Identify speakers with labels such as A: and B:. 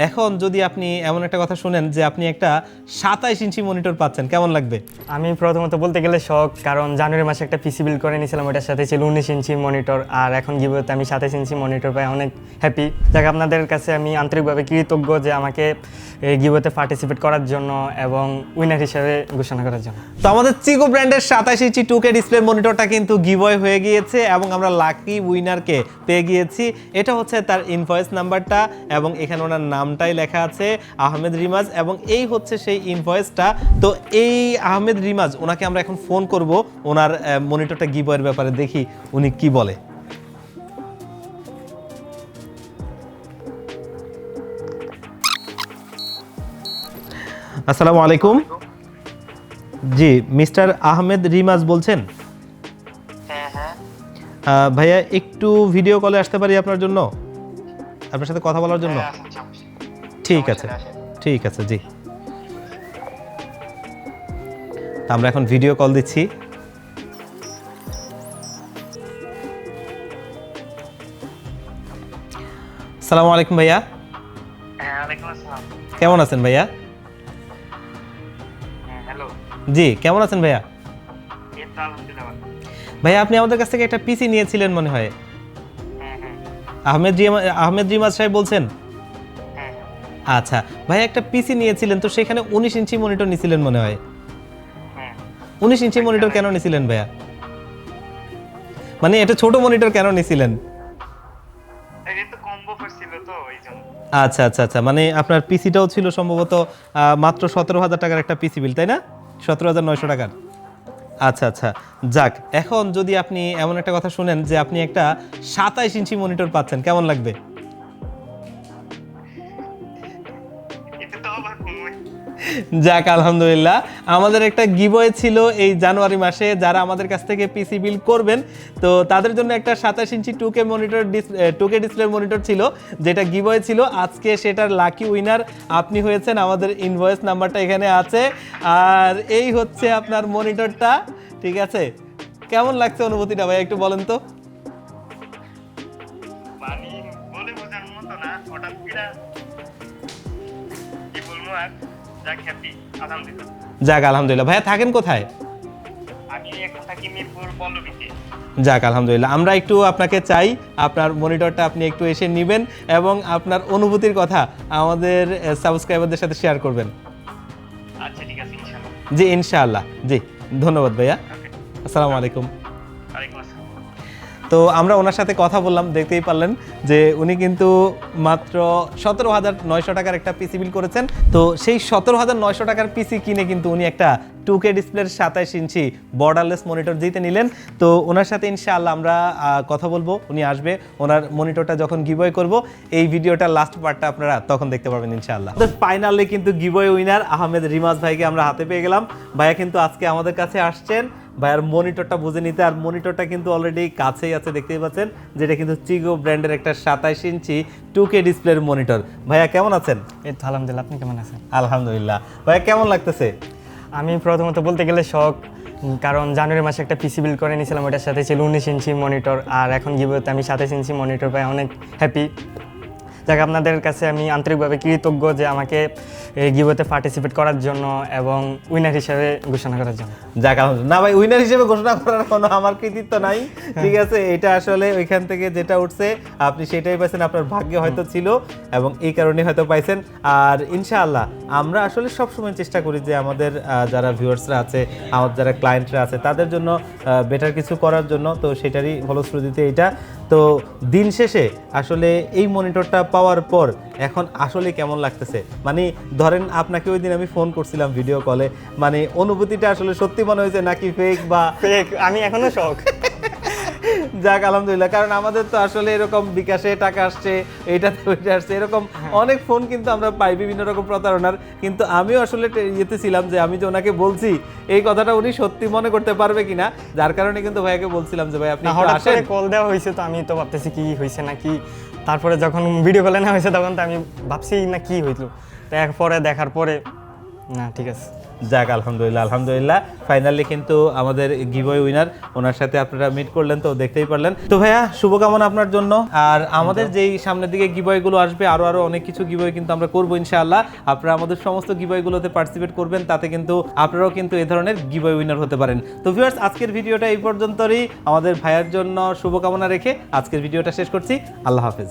A: এখন যদি আপনি এমন একটা কথা শুনেন যে আপনি একটা 27 ইঞ্চি মনিটর পাচ্ছেন, কেমন লাগবে?
B: আমি প্রথমত বলতে গেলে শখ, কারণ জানুয়ারি মাসে একটা পিসি বিল্ড করে নিয়েছিলাম, ওটার সাথে ছিল 19 ইঞ্চি মনিটর, আর এখন গিভওয়েতে আমি 27 ইঞ্চি মনিটর পাই, অনেক হ্যাপি। যাক, আপনাদের কাছে আমি আন্তরিকভাবে কৃতজ্ঞ যে আমাকে এই গিভওয়েতে পার্টিসিপেট করার জন্য এবং উইনার হিসেবে ঘোষণা করার জন্য।
A: তো আমাদের চিকো ব্র্যান্ডের 27 ইঞ্চি 2K ডিসপ্লে মনিটরটা কিন্তু গিভওয়ে হয়ে গিয়েছে এবং আমরা লাকি উইনারকে পেয়ে গিয়েছি। এটা হচ্ছে তার ইনভয়েস নাম্বারটা এবং এখানে ওনার নামটাই লেখা আছে আহমেদ রিমাজ, এবং এই হচ্ছে সেই ইনভয়েসটা। তো এই আহমেদ রিমাজ, ওনাকে আমরা এখন ফোন করব ওনার মনিটরটা গিভওয়ের ব্যাপারে, দেখি উনি কি বলে। আসসালামু আলাইকুম। জি, মিস্টার আহমেদ রিমাজ বলছেন? ভাইয়া, একটু ভিডিও কলে আসতে পারি আপনার জন্য, আপনার সাথে কথা বলার জন্য? ঠিক আছে, ঠিক আছে। জি, তা আমরা এখন ভিডিও কল দিচ্ছি। আসসালামু আলাইকুম ভাইয়া। কেমন আছেন ভাইয়া? জি, কেমন আছেন ভাইয়া? ভাইয়া, আপনি আমাদের কাছ থেকে একটা পিসি নিয়েছিলেন মনে হয়। আহমেদ রিমাজ সাহেব বলছেন? আচ্ছা ভাইয়া, একটা পিসি নিয়েছিলেন, তো সেখানে 19 ইঞ্চি মনিটর নিয়েছিলেন মনে হয়। 19 ইঞ্চি মনিটর কেন নিয়েছিলেন ভাইয়া? মানে এটা ছোট মনিটর কেন নিয়েছিলেন? আচ্ছা আচ্ছা আচ্ছা, মানে আপনার পিসিটাও ছিল সম্ভবত মাত্র 17,000 টাকার একটা পিসি বিল, তাই না? 17,900 টাকার। আচ্ছা আচ্ছা, যাক, এখন যদি আপনি এমন একটা কথা শুনেন যে আপনি একটা 27 ইঞ্চি মনিটর পাচ্ছেন, কেমন লাগবে? যাক, আলহামদুলিল্লাহ, আমাদের একটা গিভওয়ে ছিল এই জানুয়ারি মাসে। যারা আমাদের কাছ থেকে পিসি বিল করবেন, তো তাদের জন্য একটা 27 ইঞ্চি 2K মনিটর 2K ডিসপ্লের মনিটর ছিল, যেটা গিভওয়ে ছিল। আজকে সেটার লাকি উইনার আপনি হয়েছেন। আমাদের ইনভয়েস নাম্বারটা এখানে আছে, আর এই হচ্ছে আপনার মনিটরটা। ঠিক আছে, কেমন লাগছে অনুভূতিটা ভাই, একটু বলেন তো। যাক, আলহামদুলিল্লাহ। ভাইয়া, থাকেন কোথায়? যাক, আলহামদুলিল্লাহ, আমরা একটু আপনাকে চাই আপনার মনিটরটা আপনি একটু এসে নেবেন এবং আপনার অনুভূতির কথা আমাদের সাবস্ক্রাইবারদের সাথে শেয়ার করবেন।
C: আচ্ছা, ঠিক আছে, ইনশাআল্লাহ।
A: জি, ইনশাআল্লাহ। জি, ধন্যবাদ ভাইয়া। আসসালামু আলাইকুম। তো আমরা ওনার সাথে কথা বললাম, দেখতেই পারলেন যে উনি কিন্তু মাত্র 17,900 টাকার একটা পিসি বিল করেছেন। তো সেই 17,900 টাকার পিসি কিনে কিন্তু উনি একটা 2K ডিসপ্লের 27 ইঞ্চি বর্ডারলেস মনিটর জিতে নিলেন। তো ওনার সাথে ইনশাআল্লাহ আমরা কথা বলবো, উনি আসবে, ওনার মনিটরটা যখন গিভওয়ে করব, এই ভিডিওটা লাস্ট পার্টটা আপনারা তখন দেখতে পারবেন ইনশাআল্লাহ। তো ফাইনালি কিন্তু গিভওয়ে উইনার আহমেদ রিমাজ ভাইকে আমরা হাতে পেয়ে গেলাম। ভাইয়া কিন্তু আজকে আমাদের কাছে আসছেন ভাইয়ার মনিটরটা বুঝে নিতে, আর মনিটরটা কিন্তু অলরেডি কাছেই আছে, দেখতেই পাচ্ছেন, যেটা কিন্তু চিগো ব্র্যান্ডের একটা 27 ইঞ্চি 2K ডিসপ্লের মনিটর। ভাইয়া, কেমন আছেন?
B: এই তো আলহামদুলিল্লাহ, আপনি কেমন আছেন?
A: আলহামদুলিল্লাহ। ভাইয়া, কেমন লাগতেছে?
B: আমি প্রথমত বলতে গেলে শখ, কারণ জানুয়ারি মাসে একটা পিসি বিল্ড করে নিয়েছিলাম, ওটার সাথে ছিল 19 ইঞ্চি মনিটর, আর এখন গিভওয়েতে আমি 27 ইঞ্চি মনিটর পাই, অনেক হ্যাপি। যাক, আপনাদের কাছে আমি আন্তরিকভাবে কৃতজ্ঞ যে আমাকে এই গিভওয়েতে পার্টিসিপেট করার জন্য এবং উইনার হিসেবে ঘোষণা করার জন্য।
A: যাক, না ভাই, উইনার হিসেবে ঘোষণা করার কোনো আমার কৃতিত্ব নাই। ঠিক আছে, এটা আসলে ওইখান থেকে যেটা উঠছে আপনি সেটাই পাইছেন, আপনার ভাগ্যে হয়তো ছিল এবং এই কারণে হয়তো পাইছেন। আর ইনশাআল্লাহ আমরা আসলে সবসময় চেষ্টা করি যে আমাদের যারা ভিউয়ার্সরা আছে, আমাদের যারা ক্লায়েন্টরা আছে, তাদের জন্য বেটার কিছু করার জন্য। তো সেটারই ফলশ্রুতিতে এটা। তো দিন শেষে আসলে এই মনিটরটা পাওয়ার পর এখন আসলে কেমন লাগতেছে, মানে ধরেন আপনাকে ওই দিন আমি ফোন করছিলাম ভিডিও কলে, মানে অনুভূতিটা আসলে সত্যি মনে হয়েছে নাকি ফেক বা
B: ফেক? আমি এখনো শখ।
A: যাক, আলহামদুলিল্লাহ, কারণ আমাদের তো আসলে এরকম বিকাশে টাকা আসছে, এইটাতে ওইটা আসছে, এরকম অনেক ফোন কিন্তু আমরা পাই বিভিন্ন রকম প্রতারণার। কিন্তু আমিও আসলে ইয়েতে ছিলাম যে আমি যে ওনাকে বলছি এই কথাটা উনি সত্যি মনে করতে পারবে কিনা, যার কারণে কিন্তু ভাইয়াকে বলছিলাম যে ভাই আপনি
B: হঠাৎ করে কল দেওয়া হয়েছে, তো আমি তো ভাবতেছি কি হয়েছে না কি। তারপরে যখন ভিডিও কলে নেওয়া হয়েছে তখন তো আমি ভাবছি না কি হইলো, তো পরে দেখার পরে না ঠিক আছে।
A: যাক আলহামদুলিল্লাহ আলহামদুলিল্লাহ ফাইনালি কিন্তু আমাদের গিভওয়ে উইনার ওনার সাথে আপনারা মিট করলেন, তো দেখতেই পারলেন। তো ভাইয়া শুভকামনা আপনার জন্য। আর আমাদের যেই সামনের দিকে গিভওয়ে গুলো আসবে আরো অনেক কিছু গিভওয়ে কিন্তু আমরা করবো ইনশাআল্লাহ। আপনারা আমাদের সমস্ত গিভওয়ে গুলোতে পার্টিসিপেট করবেন, তাতে কিন্তু আপনারাও কিন্তু এই ধরনের গিভওয়ে উইনার হতে পারেন। তো ভিউয়ার্স আজকের ভিডিওটা এই পর্যন্তই। আমাদের ভাইয়ার জন্য শুভকামনা রেখে আজকের ভিডিওটা শেষ করছি। আল্লাহ হাফেজ।